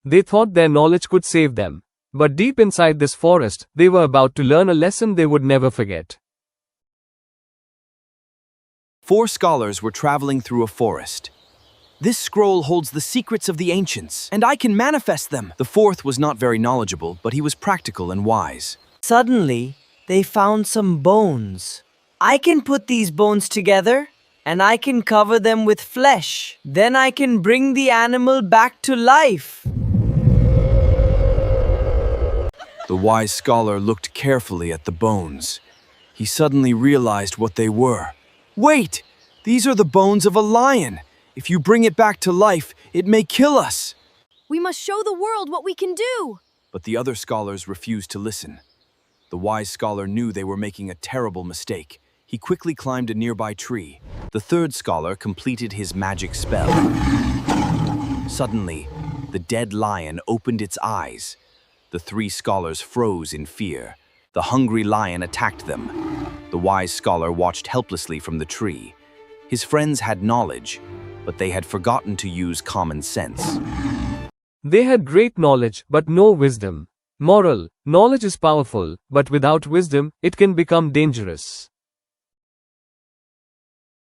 They thought their knowledge could save them. But deep inside this forest, they were about to learn a lesson they would never forget. 4 scholars were traveling through a forest. This scroll holds the secrets of the ancients, and I can manifest them. The 4th was not very knowledgeable, but he was practical and wise. Suddenly, they found some bones. I can put these bones together, and I can cover them with flesh. Then I can bring the animal back to life. The wise scholar looked carefully at the bones. He suddenly realized what they were. Wait! These are the bones of a lion. If you bring it back to life, it may kill us. We must show the world what we can do. But the other scholars refused to listen. The wise scholar knew they were making a terrible mistake. He quickly climbed a nearby tree. The 3rd scholar completed his magic spell. Suddenly, the dead lion opened its eyes. The 3 scholars froze in fear. The hungry lion attacked them. The wise scholar watched helplessly from the tree. His friends had knowledge, but they had forgotten to use common sense. They had great knowledge, but no wisdom. Moral: knowledge is powerful, but without wisdom, it can become dangerous.